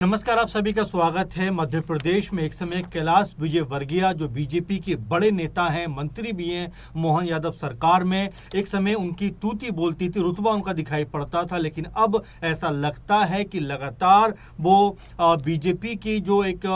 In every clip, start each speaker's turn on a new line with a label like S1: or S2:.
S1: नमस्कार, आप सभी का स्वागत है। मध्य प्रदेश में एक समय कैलाश विजयवर्गीय जो बीजेपी के बड़े नेता हैं, मंत्री भी हैं मोहन यादव सरकार में, एक समय उनकी तूती बोलती थी, रुतबा उनका दिखाई पड़ता था। लेकिन अब ऐसा लगता है कि लगातार वो बीजेपी की जो एक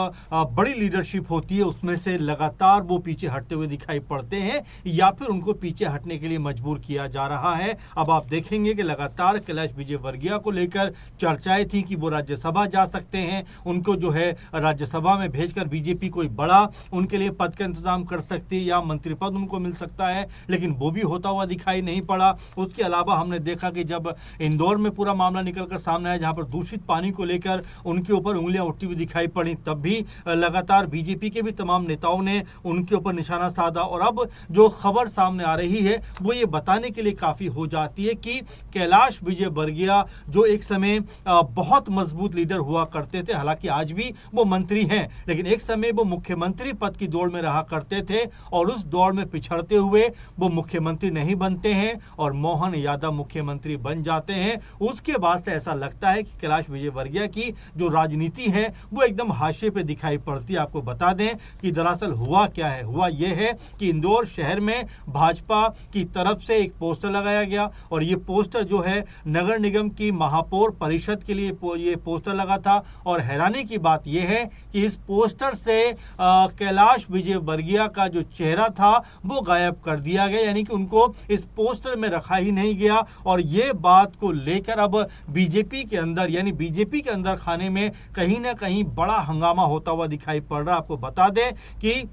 S1: बड़ी लीडरशिप होती है उसमें से लगातार वो पीछे हटते हुए दिखाई पड़ते हैं या फिर उनको पीछे हटने के लिए मजबूर किया जा रहा है। अब आप देखेंगे कि लगातार कैलाश विजयवर्गीय को लेकर चर्चाएं थी कि वो राज्यसभा जा सकते हैं, उनको जो है राज्यसभा में भेजकर बीजेपी कोई बड़ा उनके लिए पद का इंतजाम कर सकती है या मंत्री पद उनको मिल सकता है, लेकिन वो भी होता हुआ दिखाई नहीं पड़ा। उसके अलावा हमने देखा कि जब इंदौर में पूरा मामला निकलकर सामने आया, जहां पर दूषित पानी को लेकर उनके ऊपर उंगलियां उठती हुई दिखाई पड़ी, तब भी लगातार बीजेपी के भी तमाम नेताओं ने उनके ऊपर निशाना साधा। और अब जो खबर सामने आ रही है वो ये बताने के लिए काफी हो जाती है कि कैलाश विजयवर्गीय जो एक समय बहुत मजबूत लीडर हुआ करते थे, हालांकि आज भी वो मंत्री हैं, लेकिन एक समय वो मुख्यमंत्री पद की दौड़ में रहा करते थे और उस दौड़ में पिछड़ते हुए वो मुख्यमंत्री नहीं बनते हैं और मोहन यादव मुख्यमंत्री बन जाते हैं। उसके बाद से ऐसा लगता है कि कैलाश विजयवर्गीय की जो राजनीति है वो एकदम हाशिए पे दिखाई पड़ती है। आपको बता दें कि दरअसल हुआ क्या है, हुआ ये है कि इंदौर शहर में भाजपा की तरफ से एक पोस्टर लगाया गया और ये पोस्टर जो है नगर निगम की महापौर परिषद के लिए ये पोस्टर लगा था। और हैरानी की बात यह है कि इस पोस्टर से कैलाश विजयवर्गीय का जो चेहरा था वो गायब कर दिया गया, यानी कि उनको इस पोस्टर में रखा ही नहीं गया। और ये बात को लेकर अब बीजेपी के अंदर, यानी बीजेपी के अंदर खाने में कहीं ना कहीं बड़ा हंगामा होता हुआ दिखाई पड़ रहा है। आपको बता दें कि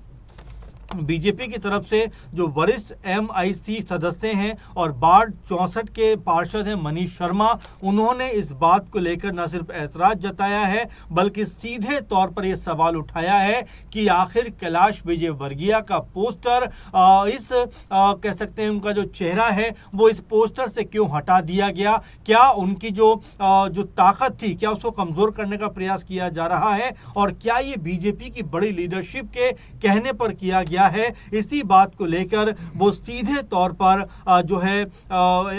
S1: बीजेपी की तरफ से जो वरिष्ठ MIC सदस्य हैं और वार्ड 64 के पार्षद हैं मनीष शर्मा, उन्होंने इस बात को लेकर न सिर्फ ऐतराज जताया है बल्कि सीधे तौर पर यह सवाल उठाया है कि आखिर कैलाश विजयवर्गीय का पोस्टर कह सकते हैं उनका जो चेहरा है वो इस पोस्टर से क्यों हटा दिया गया। क्या उनकी जो ताकत थी, क्या उसको कमजोर करने का प्रयास किया जा रहा है और क्या ये बीजेपी की बड़ी लीडरशिप के कहने पर किया गया है। इसी बात को लेकर वो सीधे तौर पर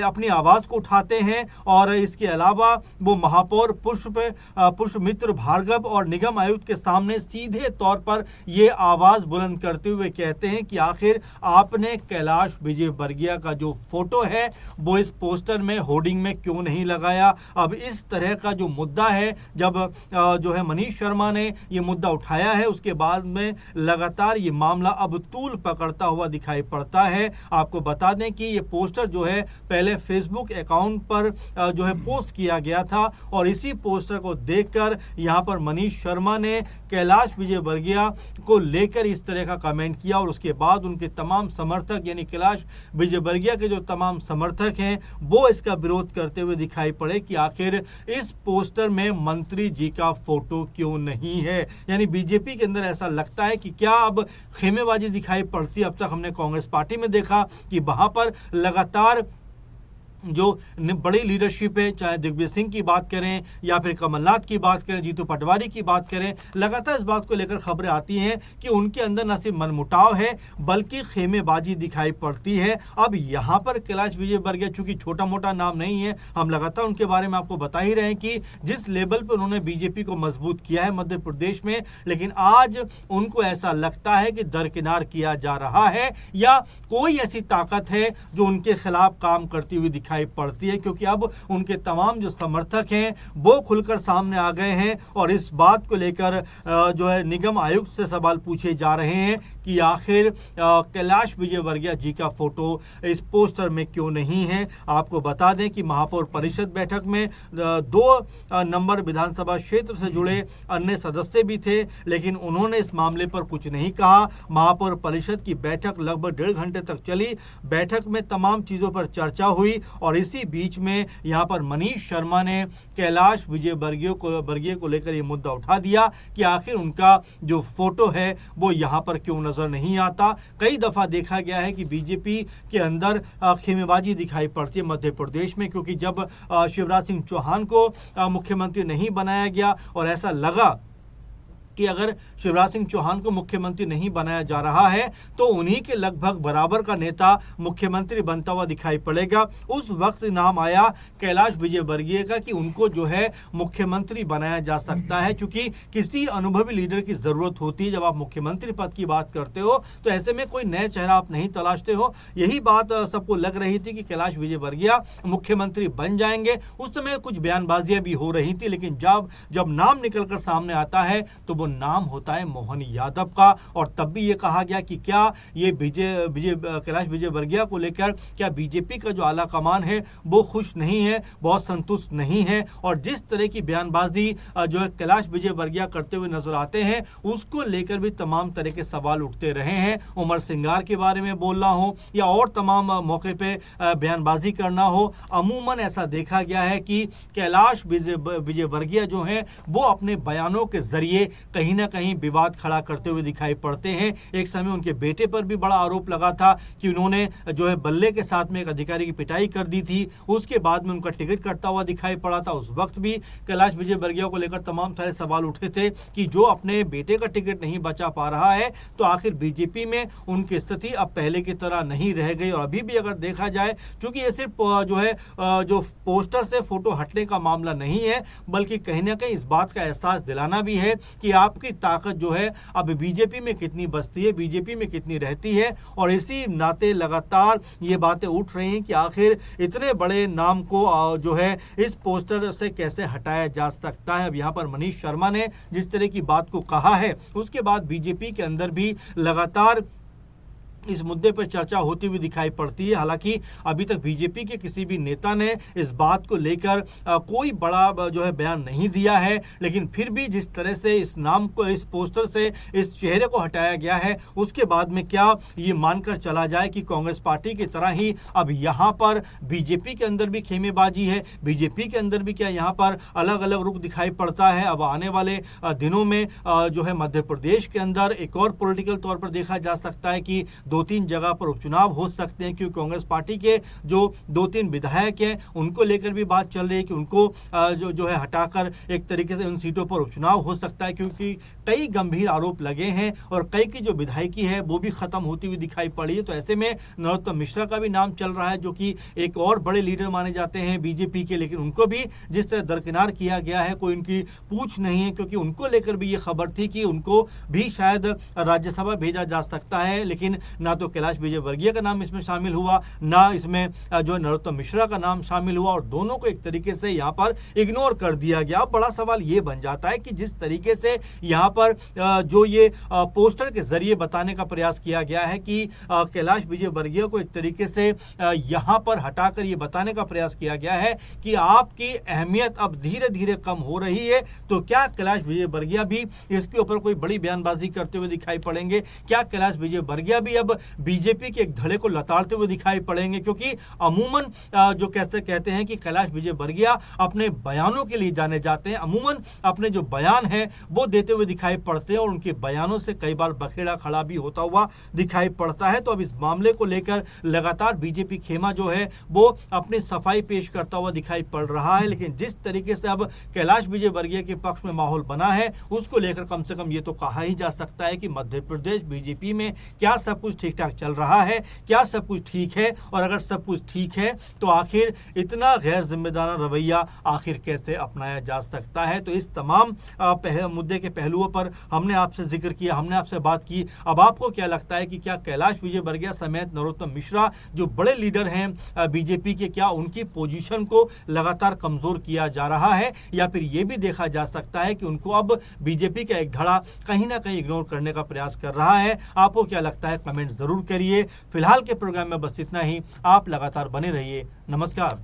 S1: अपनी आवाज को उठाते हैं और इसके अलावा वो महापौर पुष्पमित्र भार्गव और निगम आयुक्त के सामने सीधे तौर पर ये आवाज बुलंद करते हुए कहते हैं कि आखिर आपने कैलाश विजयवर्गीय का जो फोटो है वो इस पोस्टर में, होर्डिंग में क्यों नहीं लगाया। अब इस तरह का जो मुद्दा है, जब मनीष शर्मा ने ये मुद्दा उठाया है उसके बाद में लगातार ये मामला अब तूल पकड़ता हुआ दिखाई पड़ता है। आपको बता दें कि ये पोस्टर जो है पहले फेसबुक अकाउंट पर पोस्ट किया गया था और इसी पोस्टर को देखकर यहां पर मनीष शर्मा ने कैलाश विजयवर्गीय को लेकर इस तरह का कमेंट किया और उसके बाद उनके तमाम समर्थक, यानी कैलाश विजयवर्गीय के जो तमाम समर्थक हैं वो इसका विरोध करते हुए दिखाई पड़े कि आखिर इस पोस्टर में मंत्री जी का फोटो क्यों नहीं है। यानी बीजेपी के अंदर ऐसा लगता है कि क्या अब खेमेबाजी दिखाई पड़ती। अब तक हमने कांग्रेस पार्टी में देखा कि वहां पर लगातार जो बड़ी लीडरशिप है, चाहे दिग्विजय सिंह की बात करें या फिर कमलनाथ की बात करें, जीतू पटवारी की बात करें, लगातार इस बात को लेकर खबरें आती हैं कि उनके अंदर न सिर्फ मनमुटाव है बल्कि खेमेबाजी दिखाई पड़ती है। अब यहाँ पर कैलाश विजयवर्गीय चूंकि छोटा मोटा नाम नहीं है, हम लगातार उनके बारे में आपको बता ही रहे हैं कि जिस लेवल पर उन्होंने बीजेपी को मजबूत किया है मध्य प्रदेश में, लेकिन आज उनको ऐसा लगता है कि दरकिनार किया जा रहा है या कोई ऐसी ताकत है जो उनके खिलाफ काम करती हुई दिखाई पड़ती है, क्योंकि अब उनके तमाम जो समर्थक हैं वो खुलकर सामने आ गए हैं और इस बात को लेकर निगम आयुक्त से सवाल पूछे जा रहे हैं कि आखिर कैलाश विजयवर्गीय जी का फोटो इस पोस्टर में क्यों नहीं है। आपको बता दें कि महापौर परिषद बैठक में 2 नंबर विधानसभा क्षेत्र से जुड़े अन्य सदस्य भी थे, लेकिन उन्होंने इस मामले पर कुछ नहीं कहा। महापौर परिषद की बैठक लगभग 1.5 घंटे तक चली। बैठक में तमाम चीजों पर चर्चा हुई और इसी बीच में यहां पर मनीष शर्मा ने कैलाश विजयवर्गीय को लेकर यह मुद्दा उठा दिया कि आखिर उनका जो फोटो है वो यहां पर क्यों नजर नहीं आता। कई दफा देखा गया है कि बीजेपी के अंदर खेमेबाजी दिखाई पड़ती है मध्य प्रदेश में, क्योंकि जब शिवराज सिंह चौहान को मुख्यमंत्री नहीं बनाया गया और ऐसा लगा कि अगर शिवराज सिंह चौहान को मुख्यमंत्री नहीं बनाया जा रहा है तो उन्हीं के लगभग बराबर का नेता मुख्यमंत्री बनता हुआ दिखाई पड़ेगा। उस वक्त नाम आया कैलाश विजयवर्गीय का कि उनको जो है मुख्यमंत्री बनाया जा सकता है, क्योंकि किसी अनुभवी लीडर की जरूरत होती है। जब आप मुख्यमंत्री पद की बात करते हो तो ऐसे में कोई नया चेहरा आप नहीं तलाशते हो। यही बात सबको लग रही थी कि कैलाश विजयवर्गीय मुख्यमंत्री बन जाएंगे। उस समय कुछ बयानबाजियां भी हो रही थी, लेकिन जब नाम निकलकर सामने आता है तो वो नाम होता है मोहन यादव का। और तब भी ये कहा गया कि क्या ये कैलाश विजयवर्गीय को लेकर क्या बीजेपी का जो आला कमान है वो खुश नहीं है, बहुत संतुष्ट नहीं है। और जिस तरह की बयानबाजी जो है कैलाश विजयवर्गीय करते हुए नजर आते हैं उसको लेकर भी तमाम तरह के सवाल उठते रहे हैं। उमर सिंगार के बारे में बोलना हो या और तमाम मौके पे बयानबाजी करना हो, अमूमन ऐसा देखा गया है कि कैलाश विजयवर्गीय जो है वो अपने बयानों के जरिए कहीं ना कहीं विवाद खड़ा करते हुए दिखाई पड़ते हैं। एक समय उनके बेटे पर भी बड़ा आरोप लगा था कि उन्होंने जो है बल्ले के साथ में एक अधिकारी की पिटाई कर दी थी। उसके बाद में उनका टिकट कटता हुआ दिखाई पड़ा था। उस वक्त भी कैलाश विजयवर्गीय को लेकर तमाम सारे सवाल उठे थे कि जो अपने बेटे का टिकट नहीं बचा पा रहा है तो आखिर बीजेपी में उनकी स्थिति अब पहले की तरह नहीं रह गई। और अभी भी अगर देखा जाए, क्योंकि ये सिर्फ जो है जो पोस्टर से फोटो हटने का मामला नहीं है, बल्कि कहीं ना कहीं इस बात का एहसास दिलाना भी है कि आपकी ताकत जो है अब बीजेपी में कितनी बसती है, बीजेपी में कितनी रहती है। और इसी नाते लगातार ये बातें उठ रही हैं कि आखिर इतने बड़े नाम को जो है इस पोस्टर से कैसे हटाया जा सकता है। अब यहाँ पर मनीष शर्मा ने जिस तरह की बात को कहा है उसके बाद बीजेपी के अंदर भी लगातार इस मुद्दे पर चर्चा होती हुई दिखाई पड़ती है। हालांकि अभी तक बीजेपी के किसी भी नेता ने इस बात को लेकर कोई बड़ा जो है बयान नहीं दिया है, लेकिन फिर भी जिस तरह से इस नाम को, इस पोस्टर से इस चेहरे को हटाया गया है, उसके बाद में क्या ये मानकर चला जाए कि कांग्रेस पार्टी की तरह ही अब यहाँ पर बीजेपी के अंदर भी खेमेबाजी है, बीजेपी के अंदर भी क्या यहाँ पर अलग अलग रुख दिखाई पड़ता है। अब आने वाले दिनों में जो है मध्य प्रदेश के अंदर एक और पॉलिटिकल तौर पर देखा जा सकता है कि 2-3 जगह पर उपचुनाव हो सकते हैं, क्योंकि कांग्रेस पार्टी के जो 2-3 विधायक हैं उनको लेकर भी बात चल रही है कि उनको जो है हटाकर एक तरीके से उन सीटों पर उपचुनाव हो सकता है, क्योंकि कई गंभीर आरोप लगे हैं और कई की जो विधायकी है वो भी खत्म होती हुई दिखाई पड़ी है। तो ऐसे में नरोत्तम मिश्रा का भी नाम चल रहा है, जो कि एक और बड़े लीडर माने जाते हैं बीजेपी के, लेकिन उनको भी जिस तरह दरकिनार किया गया है, कोई उनकी पूछ नहीं है, क्योंकि उनको लेकर भी ये खबर थी कि उनको भी शायद राज्यसभा भेजा जा सकता है। लेकिन ना तो कैलाश विजयवर्गीय का नाम इसमें शामिल हुआ, ना इसमें जो नरोत्तम मिश्रा का नाम शामिल हुआ, और दोनों को एक तरीके से यहाँ पर इग्नोर कर दिया गया। बड़ा सवाल ये बन जाता है कि जिस तरीके से यहाँ पर जो ये पोस्टर के जरिए बताने का प्रयास किया गया है कि कैलाश विजयवर्गीय को एक तरीके से यहाँ पर हटाकर ये बताने का प्रयास किया गया है कि आपकी अहमियत अब धीरे धीरे कम हो रही है, तो क्या कैलाश विजयवर्गीय भी इसके ऊपर कोई बड़ी बयानबाजी करते हुए दिखाई पड़ेंगे? क्या कैलाश विजयवर्गीय भी अब बीजेपी के एक धड़े को लताड़ते हुए दिखाई पड़ेंगे? क्योंकि अमूमन जो कहते हैं कि कैलाश विजयवर्गीय अपने बयानों के लिए जाने जाते हैं, अमूमन अपने जो बयान है वो देते हुए दिखाई पड़ते हैं और उनके बयानों से कई बार बखेड़ा खड़ा भी होता हुआ दिखाई पड़ता है। तो अब इस मामले को लेकर लगातार बीजेपी खेमा जो है वो अपनी सफाई पेश करता हुआ दिखाई पड़ रहा है। लेकिन जिस तरीके से अब कैलाश विजयवर्गीय के पक्ष में माहौल बना है उसको लेकर कम से कम ये तो कहा ही जा सकता है कि मध्य प्रदेश बीजेपी में क्या सब कुछ ठीक ठाक चल रहा है, क्या सब कुछ ठीक है? और अगर सब कुछ ठीक है तो आखिर इतना गैर जिम्मेदाराना रवैया आखिर कैसे अपनाया जा सकता है? तो इस तमाम मुद्दे के पहलुओं पर हमने आपसे जिक्र किया, हमने आपसे बात की। अब आपको क्या लगता है कि क्या कैलाश विजयवर्गीय समेत नरोत्तम मिश्रा जो बड़े लीडर हैं बीजेपी के, क्या उनकी पोजीशन को लगातार कमजोर किया जा रहा है, या फिर यह भी देखा जा सकता है कि उनको अब बीजेपी का एक धड़ा कहीं ना कहीं इग्नोर करने का प्रयास कर रहा है? आपको क्या लगता है? कमेंट जरूर करिए। फिलहाल के प्रोग्राम में बस इतना ही। आप लगातार बने रहिए। नमस्कार।